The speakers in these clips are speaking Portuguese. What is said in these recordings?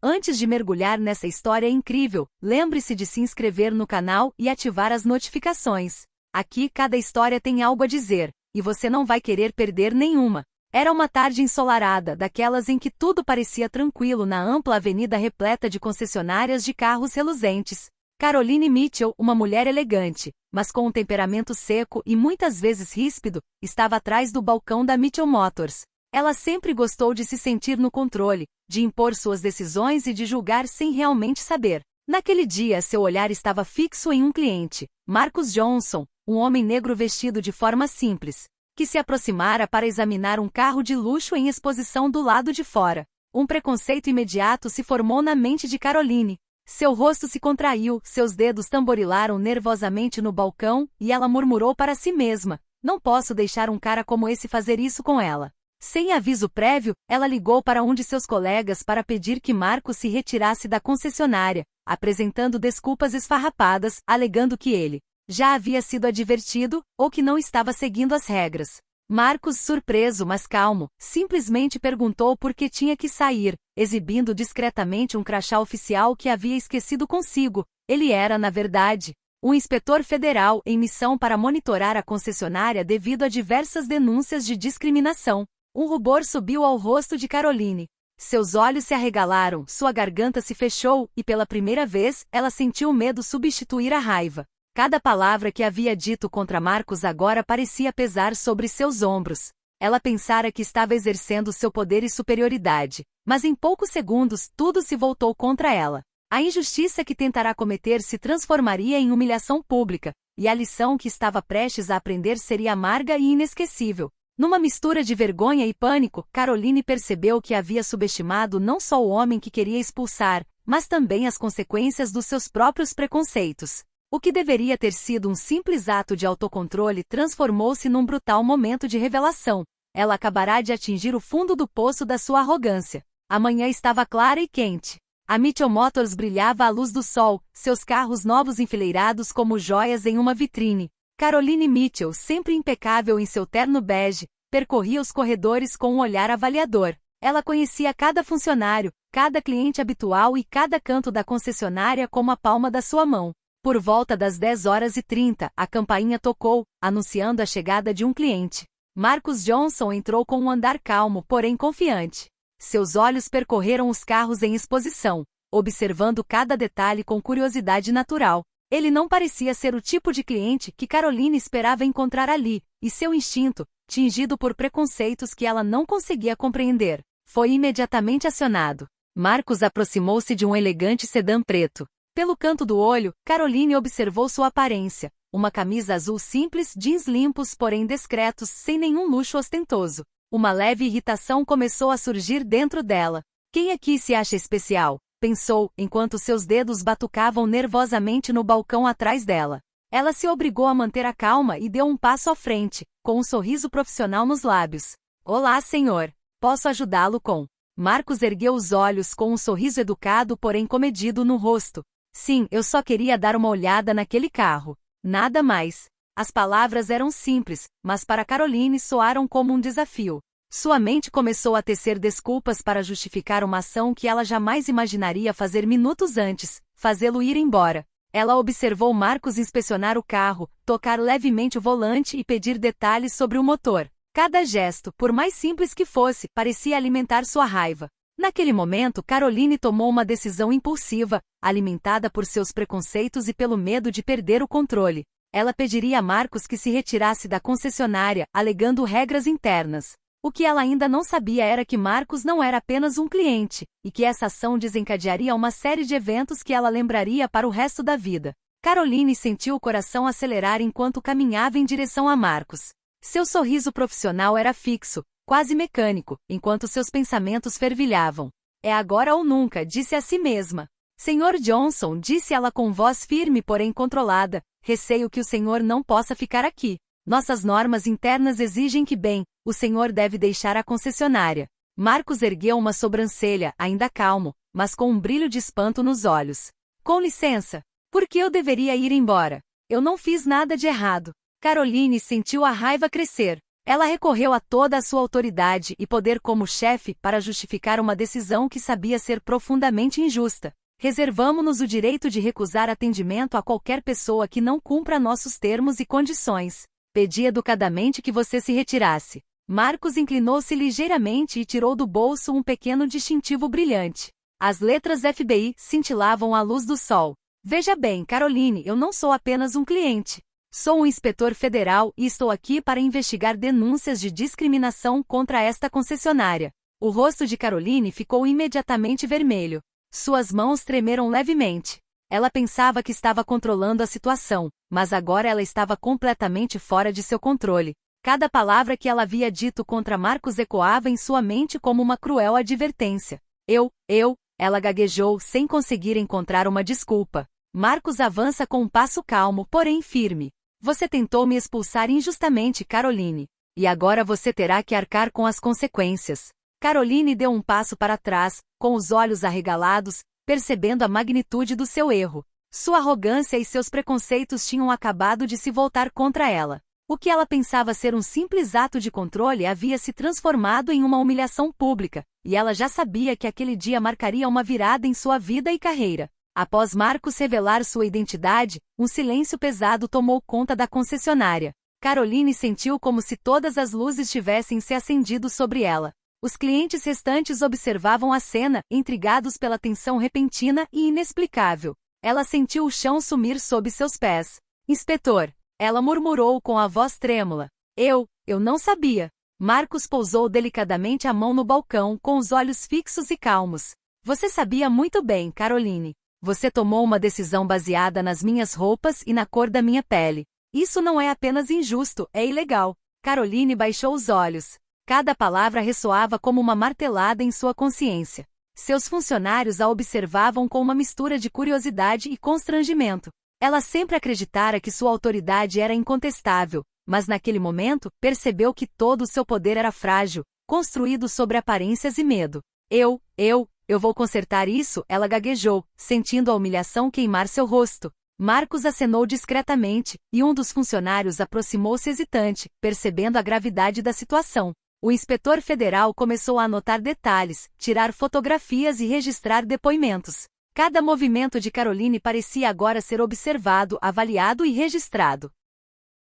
Antes de mergulhar nessa história incrível, lembre-se de se inscrever no canal e ativar as notificações. Aqui cada história tem algo a dizer, e você não vai querer perder nenhuma. Era uma tarde ensolarada, daquelas em que tudo parecia tranquilo na ampla avenida repleta de concessionárias de carros reluzentes. Caroline Mitchell, uma mulher elegante, mas com um temperamento seco e muitas vezes ríspido, estava atrás do balcão da Mitchell Motors. Ela sempre gostou de se sentir no controle, de impor suas decisões e de julgar sem realmente saber. Naquele dia, seu olhar estava fixo em um cliente, Marcus Johnson, um homem negro vestido de forma simples, que se aproximara para examinar um carro de luxo em exposição do lado de fora. Um preconceito imediato se formou na mente de Caroline. Seu rosto se contraiu, seus dedos tamborilaram nervosamente no balcão, e ela murmurou para si mesma: não posso deixar um cara como esse fazer isso com ela. Sem aviso prévio, ela ligou para um de seus colegas para pedir que Marcus se retirasse da concessionária, apresentando desculpas esfarrapadas, alegando que ele já havia sido advertido, ou que não estava seguindo as regras. Marcus, surpreso mas calmo, simplesmente perguntou por que tinha que sair, exibindo discretamente um crachá oficial que havia esquecido consigo. Ele era, na verdade, um inspetor federal em missão para monitorar a concessionária devido a diversas denúncias de discriminação. Um rubor subiu ao rosto de Caroline. Seus olhos se arregalaram, sua garganta se fechou, e pela primeira vez, ela sentiu o medo substituir a raiva. Cada palavra que havia dito contra Marcus agora parecia pesar sobre seus ombros. Ela pensara que estava exercendo seu poder e superioridade, mas em poucos segundos tudo se voltou contra ela. A injustiça que tentará cometer se transformaria em humilhação pública, e a lição que estava prestes a aprender seria amarga e inesquecível. Numa mistura de vergonha e pânico, Caroline percebeu que havia subestimado não só o homem que queria expulsar, mas também as consequências dos seus próprios preconceitos. O que deveria ter sido um simples ato de autocontrole transformou-se num brutal momento de revelação. Ela acabará de atingir o fundo do poço da sua arrogância. A manhã estava clara e quente. A Mitchell Motors brilhava à luz do sol, seus carros novos enfileirados como joias em uma vitrine. Caroline Mitchell, sempre impecável em seu terno bege, percorria os corredores com um olhar avaliador. Ela conhecia cada funcionário, cada cliente habitual e cada canto da concessionária como a palma da sua mão. Por volta das 10h30, a campainha tocou, anunciando a chegada de um cliente. Marcus Johnson entrou com um andar calmo, porém confiante. Seus olhos percorreram os carros em exposição, observando cada detalhe com curiosidade natural. Ele não parecia ser o tipo de cliente que Caroline esperava encontrar ali, e seu instinto, tingido por preconceitos que ela não conseguia compreender, foi imediatamente acionado. Marcus aproximou-se de um elegante sedã preto. Pelo canto do olho, Caroline observou sua aparência. Uma camisa azul simples, jeans limpos porém discretos, sem nenhum luxo ostentoso. Uma leve irritação começou a surgir dentro dela. Quem aqui se acha especial? Pensou, enquanto seus dedos batucavam nervosamente no balcão atrás dela. Ela se obrigou a manter a calma e deu um passo à frente, com um sorriso profissional nos lábios. Olá, senhor. Posso ajudá-lo com... Marcus ergueu os olhos com um sorriso educado porém comedido no rosto. Sim, eu só queria dar uma olhada naquele carro. Nada mais. As palavras eram simples, mas para Caroline soaram como um desafio. Sua mente começou a tecer desculpas para justificar uma ação que ela jamais imaginaria fazer minutos antes, fazê-lo ir embora. Ela observou Marcus inspecionar o carro, tocar levemente o volante e pedir detalhes sobre o motor. Cada gesto, por mais simples que fosse, parecia alimentar sua raiva. Naquele momento, Caroline tomou uma decisão impulsiva, alimentada por seus preconceitos e pelo medo de perder o controle. Ela pediria a Marcus que se retirasse da concessionária, alegando regras internas. O que ela ainda não sabia era que Marcus não era apenas um cliente, e que essa ação desencadearia uma série de eventos que ela lembraria para o resto da vida. Caroline sentiu o coração acelerar enquanto caminhava em direção a Marcus. Seu sorriso profissional era fixo, quase mecânico, enquanto seus pensamentos fervilhavam. É agora ou nunca, disse a si mesma. Senhor Johnson, disse ela com voz firme porém controlada, receio que o senhor não possa ficar aqui. Nossas normas internas exigem que o senhor deve deixar a concessionária. Marcus ergueu uma sobrancelha, ainda calmo, mas com um brilho de espanto nos olhos. Com licença. Por que eu deveria ir embora? Eu não fiz nada de errado. Caroline sentiu a raiva crescer. Ela recorreu a toda a sua autoridade e poder como chefe para justificar uma decisão que sabia ser profundamente injusta. Reservamo-nos o direito de recusar atendimento a qualquer pessoa que não cumpra nossos termos e condições. Pedi educadamente que você se retirasse. Marcos inclinou-se ligeiramente e tirou do bolso um pequeno distintivo brilhante. As letras FBI cintilavam à luz do sol. Veja bem, Caroline, eu não sou apenas um cliente. Sou um inspetor federal e estou aqui para investigar denúncias de discriminação contra esta concessionária. O rosto de Caroline ficou imediatamente vermelho. Suas mãos tremeram levemente. Ela pensava que estava controlando a situação, mas agora ela estava completamente fora de seu controle. Cada palavra que ela havia dito contra Marcos ecoava em sua mente como uma cruel advertência. Ela gaguejou sem conseguir encontrar uma desculpa. Marcos avança com um passo calmo, porém firme. Você tentou me expulsar injustamente, Caroline. E agora você terá que arcar com as consequências. Caroline deu um passo para trás, com os olhos arregalados, percebendo a magnitude do seu erro. Sua arrogância e seus preconceitos tinham acabado de se voltar contra ela. O que ela pensava ser um simples ato de controle havia se transformado em uma humilhação pública, e ela já sabia que aquele dia marcaria uma virada em sua vida e carreira. Após Marcos revelar sua identidade, um silêncio pesado tomou conta da concessionária. Caroline sentiu como se todas as luzes tivessem se acendido sobre ela. Os clientes restantes observavam a cena, intrigados pela tensão repentina e inexplicável. Ela sentiu o chão sumir sob seus pés. Inspetor, ela murmurou com a voz trêmula. Eu não sabia. Marcos pousou delicadamente a mão no balcão, com os olhos fixos e calmos. Você sabia muito bem, Caroline. Você tomou uma decisão baseada nas minhas roupas e na cor da minha pele. Isso não é apenas injusto, é ilegal. Caroline baixou os olhos. Cada palavra ressoava como uma martelada em sua consciência. Seus funcionários a observavam com uma mistura de curiosidade e constrangimento. Ela sempre acreditara que sua autoridade era incontestável, mas naquele momento, percebeu que todo o seu poder era frágil, construído sobre aparências e medo. Eu vou consertar isso, ela gaguejou, sentindo a humilhação queimar seu rosto. Marcos acenou discretamente, e um dos funcionários aproximou-se hesitante, percebendo a gravidade da situação. O inspetor federal começou a anotar detalhes, tirar fotografias e registrar depoimentos. Cada movimento de Caroline parecia agora ser observado, avaliado e registrado.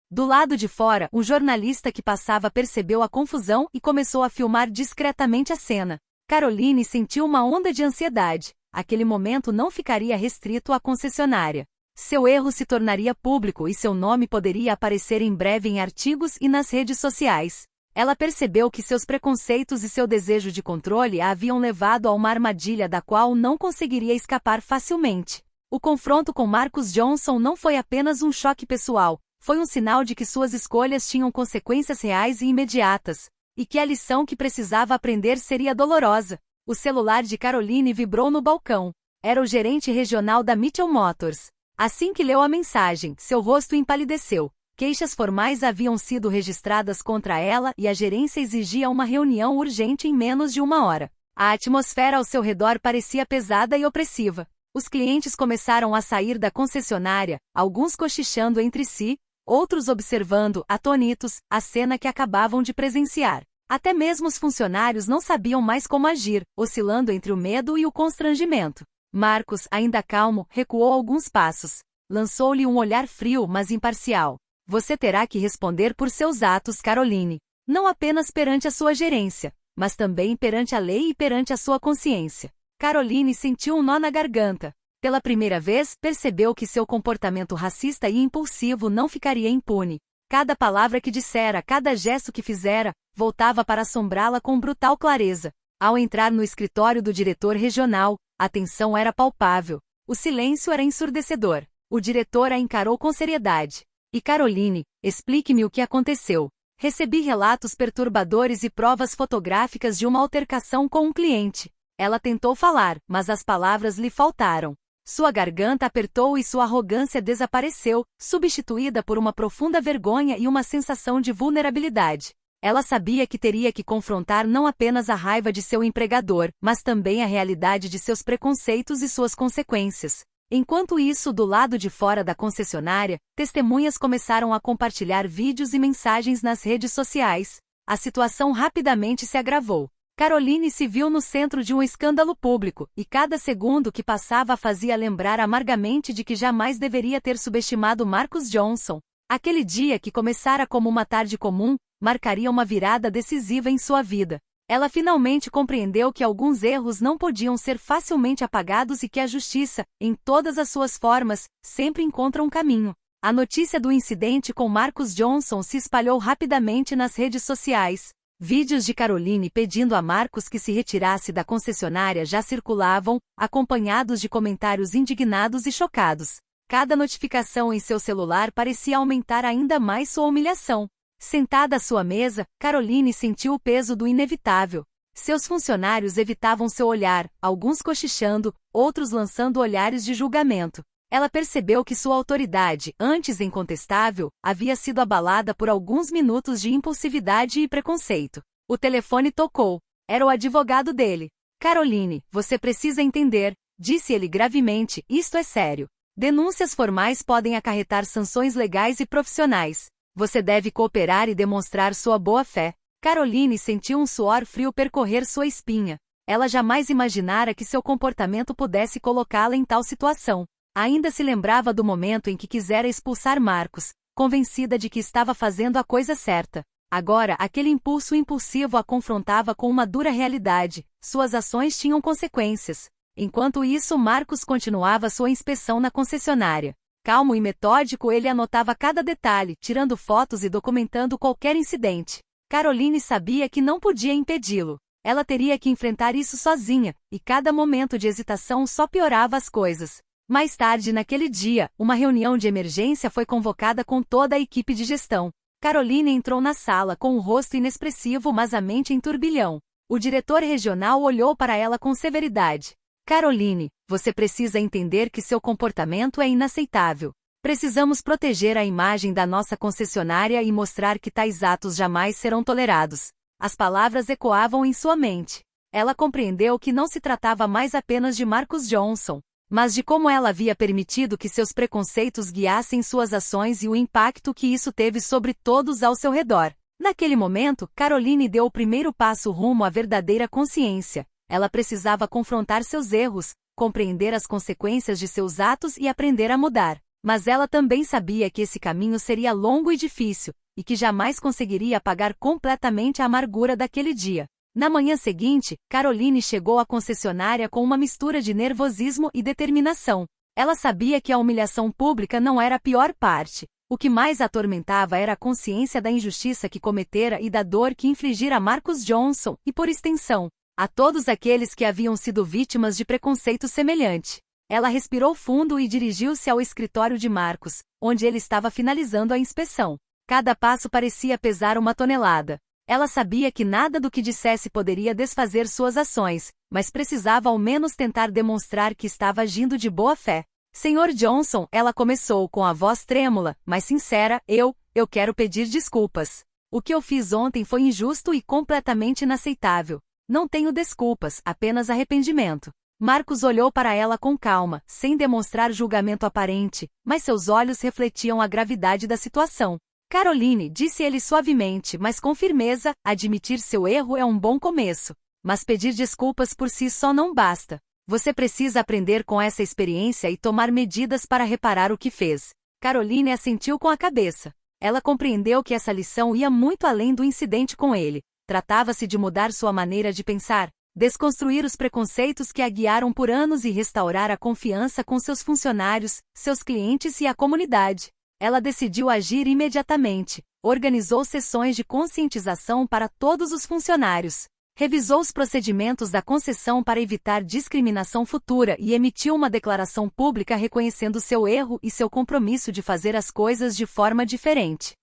Do lado de fora, um jornalista que passava percebeu a confusão e começou a filmar discretamente a cena. Caroline sentiu uma onda de ansiedade. Aquele momento não ficaria restrito à concessionária. Seu erro se tornaria público e seu nome poderia aparecer em breve em artigos e nas redes sociais. Ela percebeu que seus preconceitos e seu desejo de controle a haviam levado a uma armadilha da qual não conseguiria escapar facilmente. O confronto com Marcos Johnson não foi apenas um choque pessoal, foi um sinal de que suas escolhas tinham consequências reais e imediatas. E que a lição que precisava aprender seria dolorosa. O celular de Caroline vibrou no balcão. Era o gerente regional da Mitchell Motors. Assim que leu a mensagem, seu rosto empalideceu. Queixas formais haviam sido registradas contra ela e a gerência exigia uma reunião urgente em menos de uma hora. A atmosfera ao seu redor parecia pesada e opressiva. Os clientes começaram a sair da concessionária, alguns cochichando entre si, outros observando, atônitos, a cena que acabavam de presenciar. Até mesmo os funcionários não sabiam mais como agir, oscilando entre o medo e o constrangimento. Marcos, ainda calmo, recuou alguns passos. Lançou-lhe um olhar frio, mas imparcial. Você terá que responder por seus atos, Caroline. Não apenas perante a sua gerência, mas também perante a lei e perante a sua consciência. Caroline sentiu um nó na garganta. Pela primeira vez, percebeu que seu comportamento racista e impulsivo não ficaria impune. Cada palavra que dissera, cada gesto que fizera, voltava para assombrá-la com brutal clareza. Ao entrar no escritório do diretor regional, a tensão era palpável. O silêncio era ensurdecedor. O diretor a encarou com seriedade. E Caroline, explique-me o que aconteceu. Recebi relatos perturbadores e provas fotográficas de uma altercação com um cliente. Ela tentou falar, mas as palavras lhe faltaram. Sua garganta apertou e sua arrogância desapareceu, substituída por uma profunda vergonha e uma sensação de vulnerabilidade. Ela sabia que teria que confrontar não apenas a raiva de seu empregador, mas também a realidade de seus preconceitos e suas consequências. Enquanto isso, do lado de fora da concessionária, testemunhas começaram a compartilhar vídeos e mensagens nas redes sociais. A situação rapidamente se agravou. Caroline se viu no centro de um escândalo público, e cada segundo que passava a fazia lembrar amargamente de que jamais deveria ter subestimado Marcus Johnson. Aquele dia que começara como uma tarde comum, marcaria uma virada decisiva em sua vida. Ela finalmente compreendeu que alguns erros não podiam ser facilmente apagados e que a justiça, em todas as suas formas, sempre encontra um caminho. A notícia do incidente com Marcus Johnson se espalhou rapidamente nas redes sociais. Vídeos de Caroline pedindo a Marcus que se retirasse da concessionária já circulavam, acompanhados de comentários indignados e chocados. Cada notificação em seu celular parecia aumentar ainda mais sua humilhação. Sentada à sua mesa, Caroline sentiu o peso do inevitável. Seus funcionários evitavam seu olhar, alguns cochichando, outros lançando olhares de julgamento. Ela percebeu que sua autoridade, antes incontestável, havia sido abalada por alguns minutos de impulsividade e preconceito. O telefone tocou. Era o advogado dele. Caroline, você precisa entender, disse ele gravemente, isto é sério. Denúncias formais podem acarretar sanções legais e profissionais. Você deve cooperar e demonstrar sua boa-fé. Caroline sentiu um suor frio percorrer sua espinha. Ela jamais imaginara que seu comportamento pudesse colocá-la em tal situação. Ainda se lembrava do momento em que quisera expulsar Marcus, convencida de que estava fazendo a coisa certa. Agora, aquele impulso impulsivo a confrontava com uma dura realidade. Suas ações tinham consequências. Enquanto isso, Marcus continuava sua inspeção na concessionária. Calmo e metódico, ele anotava cada detalhe, tirando fotos e documentando qualquer incidente. Caroline sabia que não podia impedi-lo. Ela teria que enfrentar isso sozinha, e cada momento de hesitação só piorava as coisas. Mais tarde naquele dia, uma reunião de emergência foi convocada com toda a equipe de gestão. Caroline entrou na sala com o rosto inexpressivo mas a mente em turbilhão. O diretor regional olhou para ela com severidade. Caroline, você precisa entender que seu comportamento é inaceitável. Precisamos proteger a imagem da nossa concessionária e mostrar que tais atos jamais serão tolerados. As palavras ecoavam em sua mente. Ela compreendeu que não se tratava mais apenas de Marcus Johnson, mas de como ela havia permitido que seus preconceitos guiassem suas ações e o impacto que isso teve sobre todos ao seu redor. Naquele momento, Caroline deu o primeiro passo rumo à verdadeira consciência. Ela precisava confrontar seus erros, compreender as consequências de seus atos e aprender a mudar. Mas ela também sabia que esse caminho seria longo e difícil, e que jamais conseguiria apagar completamente a amargura daquele dia. Na manhã seguinte, Caroline chegou à concessionária com uma mistura de nervosismo e determinação. Ela sabia que a humilhação pública não era a pior parte. O que mais a atormentava era a consciência da injustiça que cometera e da dor que infligira a Marcus Johnson, e por extensão, a todos aqueles que haviam sido vítimas de preconceito semelhante. Ela respirou fundo e dirigiu-se ao escritório de Marcus, onde ele estava finalizando a inspeção. Cada passo parecia pesar uma tonelada. Ela sabia que nada do que dissesse poderia desfazer suas ações, mas precisava ao menos tentar demonstrar que estava agindo de boa fé. Senhor Johnson, ela começou com a voz trêmula, mas sincera, eu quero pedir desculpas. O que eu fiz ontem foi injusto e completamente inaceitável. Não tenho desculpas, apenas arrependimento. Marcus olhou para ela com calma, sem demonstrar julgamento aparente, mas seus olhos refletiam a gravidade da situação. Caroline, disse ele suavemente, mas com firmeza, admitir seu erro é um bom começo. Mas pedir desculpas por si só não basta. Você precisa aprender com essa experiência e tomar medidas para reparar o que fez. Caroline assentiu com a cabeça. Ela compreendeu que essa lição ia muito além do incidente com ele. Tratava-se de mudar sua maneira de pensar, desconstruir os preconceitos que a guiaram por anos e restaurar a confiança com seus funcionários, seus clientes e a comunidade. Ela decidiu agir imediatamente, organizou sessões de conscientização para todos os funcionários, revisou os procedimentos da concessão para evitar discriminação futura e emitiu uma declaração pública reconhecendo seu erro e seu compromisso de fazer as coisas de forma diferente.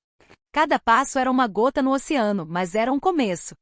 Cada passo era uma gota no oceano, mas era um começo.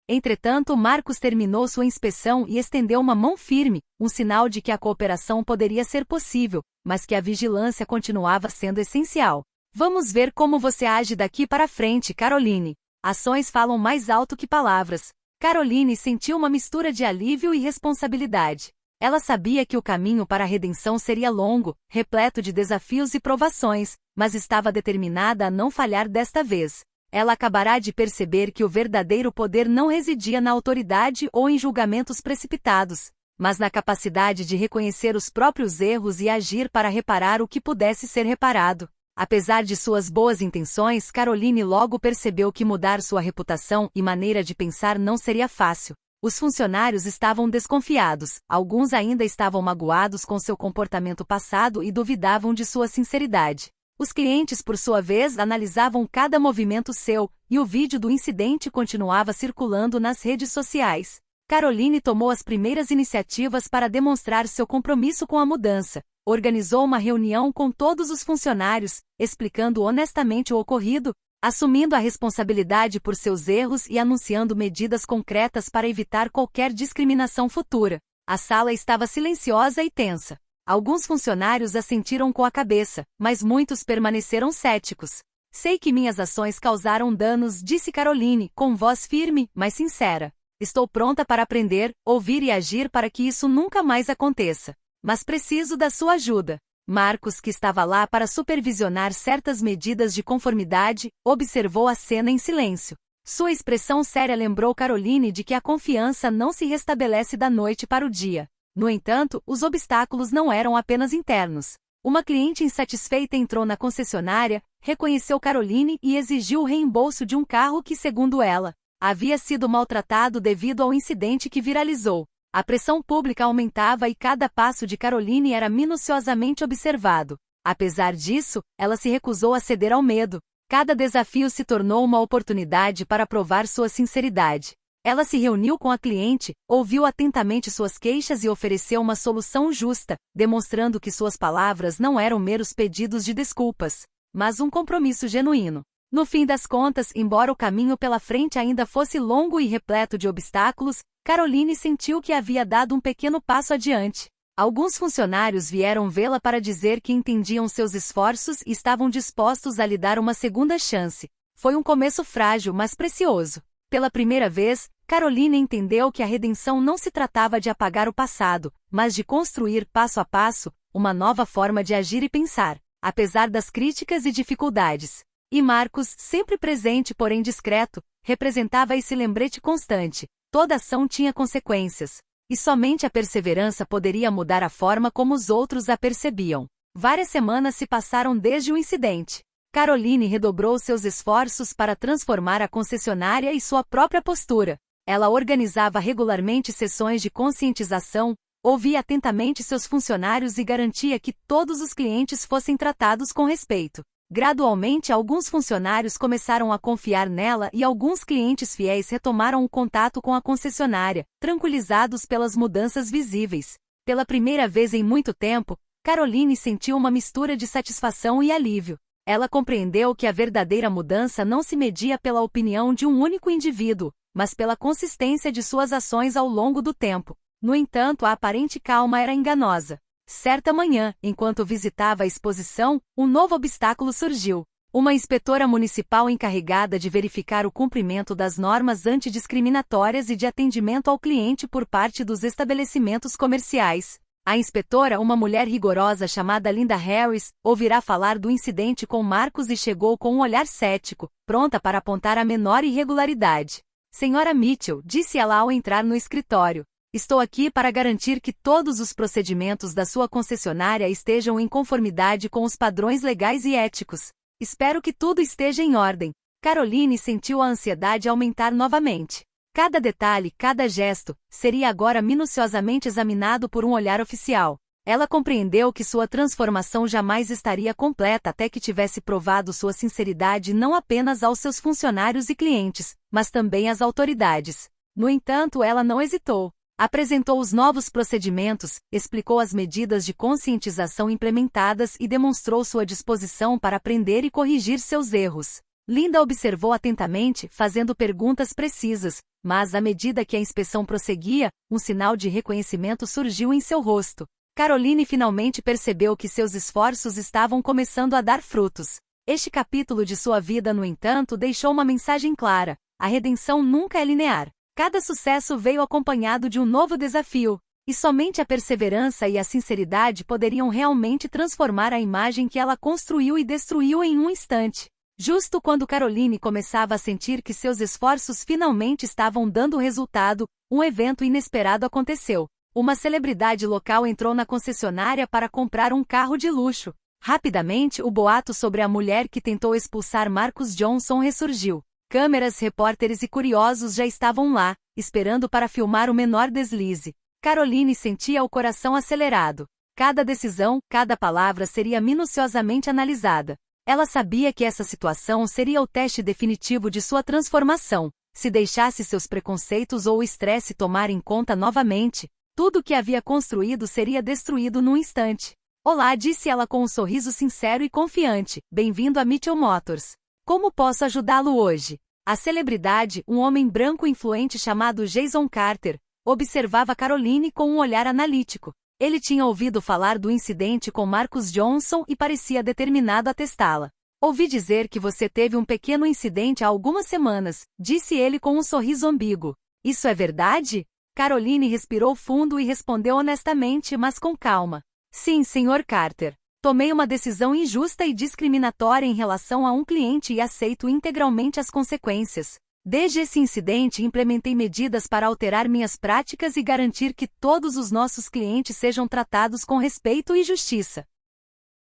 Entretanto, Marcus terminou sua inspeção e estendeu uma mão firme, um sinal de que a cooperação poderia ser possível, mas que a vigilância continuava sendo essencial. Vamos ver como você age daqui para frente, Caroline. Ações falam mais alto que palavras. Caroline sentiu uma mistura de alívio e responsabilidade. Ela sabia que o caminho para a redenção seria longo, repleto de desafios e provações, mas estava determinada a não falhar desta vez. Ela acabará de perceber que o verdadeiro poder não residia na autoridade ou em julgamentos precipitados, mas na capacidade de reconhecer os próprios erros e agir para reparar o que pudesse ser reparado. Apesar de suas boas intenções, Caroline logo percebeu que mudar sua reputação e maneira de pensar não seria fácil. Os funcionários estavam desconfiados, alguns ainda estavam magoados com seu comportamento passado e duvidavam de sua sinceridade. Os clientes, por sua vez, analisavam cada movimento seu, e o vídeo do incidente continuava circulando nas redes sociais. Caroline tomou as primeiras iniciativas para demonstrar seu compromisso com a mudança. Organizou uma reunião com todos os funcionários, explicando honestamente o ocorrido, assumindo a responsabilidade por seus erros e anunciando medidas concretas para evitar qualquer discriminação futura. A sala estava silenciosa e tensa. Alguns funcionários assentiram com a cabeça, mas muitos permaneceram céticos. Sei que minhas ações causaram danos, disse Caroline, com voz firme, mas sincera. Estou pronta para aprender, ouvir e agir para que isso nunca mais aconteça. Mas preciso da sua ajuda. Marcos, que estava lá para supervisionar certas medidas de conformidade, observou a cena em silêncio. Sua expressão séria lembrou Caroline de que a confiança não se restabelece da noite para o dia. No entanto, os obstáculos não eram apenas internos. Uma cliente insatisfeita entrou na concessionária, reconheceu Caroline e exigiu o reembolso de um carro que, segundo ela, havia sido maltratado devido ao incidente que viralizou. A pressão pública aumentava e cada passo de Caroline era minuciosamente observado. Apesar disso, ela se recusou a ceder ao medo. Cada desafio se tornou uma oportunidade para provar sua sinceridade. Ela se reuniu com a cliente, ouviu atentamente suas queixas e ofereceu uma solução justa, demonstrando que suas palavras não eram meros pedidos de desculpas, mas um compromisso genuíno. No fim das contas, embora o caminho pela frente ainda fosse longo e repleto de obstáculos, Caroline sentiu que havia dado um pequeno passo adiante. Alguns funcionários vieram vê-la para dizer que entendiam seus esforços e estavam dispostos a lhe dar uma segunda chance. Foi um começo frágil, mas precioso. Pela primeira vez, Caroline entendeu que a redenção não se tratava de apagar o passado, mas de construir passo a passo uma nova forma de agir e pensar, apesar das críticas e dificuldades. E Marcos, sempre presente porém discreto, representava esse lembrete constante. Toda ação tinha consequências, e somente a perseverança poderia mudar a forma como os outros a percebiam. Várias semanas se passaram desde o incidente. Caroline redobrou seus esforços para transformar a concessionária e sua própria postura. Ela organizava regularmente sessões de conscientização, ouvia atentamente seus funcionários e garantia que todos os clientes fossem tratados com respeito. Gradualmente, alguns funcionários começaram a confiar nela e alguns clientes fiéis retomaram o contato com a concessionária, tranquilizados pelas mudanças visíveis. Pela primeira vez em muito tempo, Caroline sentiu uma mistura de satisfação e alívio. Ela compreendeu que a verdadeira mudança não se media pela opinião de um único indivíduo, mas pela consistência de suas ações ao longo do tempo. No entanto, a aparente calma era enganosa. Certa manhã, enquanto visitava a exposição, um novo obstáculo surgiu. Uma inspetora municipal encarregada de verificar o cumprimento das normas antidiscriminatórias e de atendimento ao cliente por parte dos estabelecimentos comerciais. A inspetora, uma mulher rigorosa chamada Linda Harris, ouvirá falar do incidente com Marcos e chegou com um olhar cético, pronta para apontar a menor irregularidade. Senhora Mitchell, disse ela ao entrar no escritório. Estou aqui para garantir que todos os procedimentos da sua concessionária estejam em conformidade com os padrões legais e éticos. Espero que tudo esteja em ordem. Caroline sentiu a ansiedade aumentar novamente. Cada detalhe, cada gesto, seria agora minuciosamente examinado por um olhar oficial. Ela compreendeu que sua transformação jamais estaria completa até que tivesse provado sua sinceridade não apenas aos seus funcionários e clientes, mas também às autoridades. No entanto, ela não hesitou. Apresentou os novos procedimentos, explicou as medidas de conscientização implementadas e demonstrou sua disposição para aprender e corrigir seus erros. Linda observou atentamente, fazendo perguntas precisas, mas à medida que a inspeção prosseguia, um sinal de reconhecimento surgiu em seu rosto. Caroline finalmente percebeu que seus esforços estavam começando a dar frutos. Este capítulo de sua vida, no entanto, deixou uma mensagem clara: a redenção nunca é linear. Cada sucesso veio acompanhado de um novo desafio. E somente a perseverança e a sinceridade poderiam realmente transformar a imagem que ela construiu e destruiu em um instante. Justo quando Caroline começava a sentir que seus esforços finalmente estavam dando resultado, um evento inesperado aconteceu. Uma celebridade local entrou na concessionária para comprar um carro de luxo. Rapidamente, o boato sobre a mulher que tentou expulsar Marcus Johnson ressurgiu. Câmeras, repórteres e curiosos já estavam lá, esperando para filmar o menor deslize. Caroline sentia o coração acelerado. Cada decisão, cada palavra seria minuciosamente analisada. Ela sabia que essa situação seria o teste definitivo de sua transformação. Se deixasse seus preconceitos ou o estresse tomarem conta novamente, tudo o que havia construído seria destruído num instante. Olá, disse ela com um sorriso sincero e confiante. Bem-vindo a Mitchell Motors. Como posso ajudá-lo hoje? A celebridade, um homem branco influente chamado Jason Carter, observava Caroline com um olhar analítico. Ele tinha ouvido falar do incidente com Marcus Johnson e parecia determinado a testá-la. Ouvi dizer que você teve um pequeno incidente há algumas semanas, disse ele com um sorriso ambíguo. Isso é verdade? Caroline respirou fundo e respondeu honestamente, mas com calma. Sim, Sr. Carter. Tomei uma decisão injusta e discriminatória em relação a um cliente e aceito integralmente as consequências. Desde esse incidente, implementei medidas para alterar minhas práticas e garantir que todos os nossos clientes sejam tratados com respeito e justiça.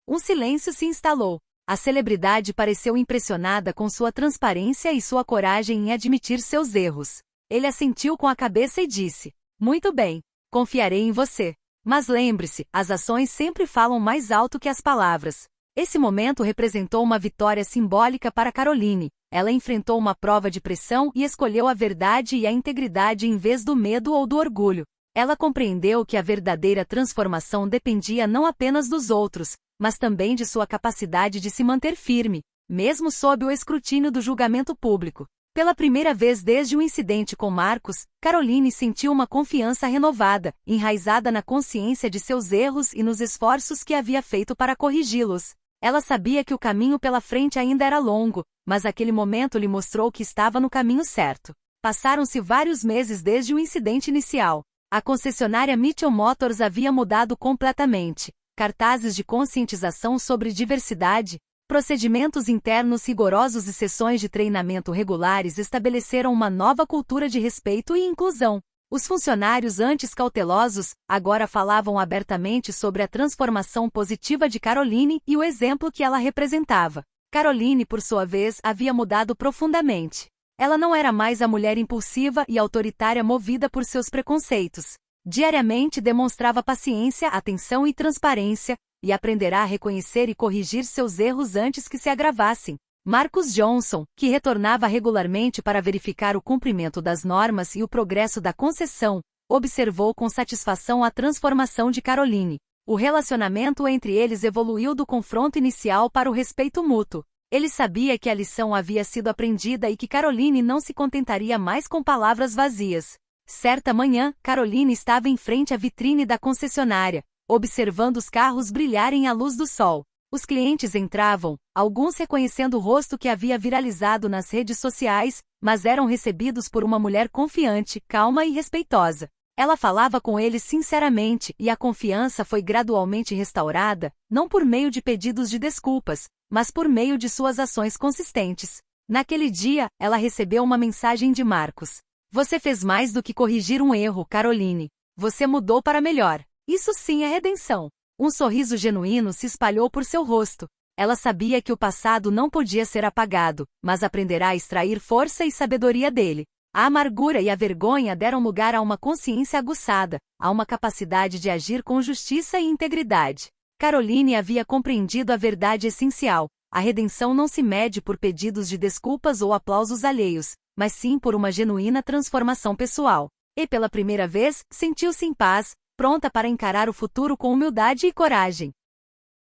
Um silêncio se instalou. A celebridade pareceu impressionada com sua transparência e sua coragem em admitir seus erros. Ele assentiu com a cabeça e disse: Muito bem, confiarei em você. Mas lembre-se, as ações sempre falam mais alto que as palavras. Esse momento representou uma vitória simbólica para Caroline. Ela enfrentou uma prova de pressão e escolheu a verdade e a integridade em vez do medo ou do orgulho. Ela compreendeu que a verdadeira transformação dependia não apenas dos outros, mas também de sua capacidade de se manter firme, mesmo sob o escrutínio do julgamento público. Pela primeira vez desde o incidente com Marcus, Caroline sentiu uma confiança renovada, enraizada na consciência de seus erros e nos esforços que havia feito para corrigi-los. Ela sabia que o caminho pela frente ainda era longo, mas aquele momento lhe mostrou que estava no caminho certo. Passaram-se vários meses desde o incidente inicial. A concessionária Mitchell Motors havia mudado completamente. Cartazes de conscientização sobre diversidade, procedimentos internos rigorosos e sessões de treinamento regulares estabeleceram uma nova cultura de respeito e inclusão. Os funcionários antes cautelosos, agora falavam abertamente sobre a transformação positiva de Caroline e o exemplo que ela representava. Caroline, por sua vez, havia mudado profundamente. Ela não era mais a mulher impulsiva e autoritária movida por seus preconceitos. Diariamente demonstrava paciência, atenção e transparência, e aprenderá a reconhecer e corrigir seus erros antes que se agravassem. Marcus Johnson, que retornava regularmente para verificar o cumprimento das normas e o progresso da concessão, observou com satisfação a transformação de Caroline. O relacionamento entre eles evoluiu do confronto inicial para o respeito mútuo. Ele sabia que a lição havia sido aprendida e que Caroline não se contentaria mais com palavras vazias. Certa manhã, Caroline estava em frente à vitrine da concessionária, observando os carros brilharem à luz do sol. Os clientes entravam, alguns reconhecendo o rosto que havia viralizado nas redes sociais, mas eram recebidos por uma mulher confiante, calma e respeitosa. Ela falava com eles sinceramente e a confiança foi gradualmente restaurada, não por meio de pedidos de desculpas, mas por meio de suas ações consistentes. Naquele dia, ela recebeu uma mensagem de Marcus. Você fez mais do que corrigir um erro, Caroline. Você mudou para melhor. Isso sim é redenção. Um sorriso genuíno se espalhou por seu rosto. Ela sabia que o passado não podia ser apagado, mas aprenderá a extrair força e sabedoria dele. A amargura e a vergonha deram lugar a uma consciência aguçada, a uma capacidade de agir com justiça e integridade. Caroline havia compreendido a verdade essencial. A redenção não se mede por pedidos de desculpas ou aplausos alheios, mas sim por uma genuína transformação pessoal. E pela primeira vez, sentiu-se em paz, pronta para encarar o futuro com humildade e coragem.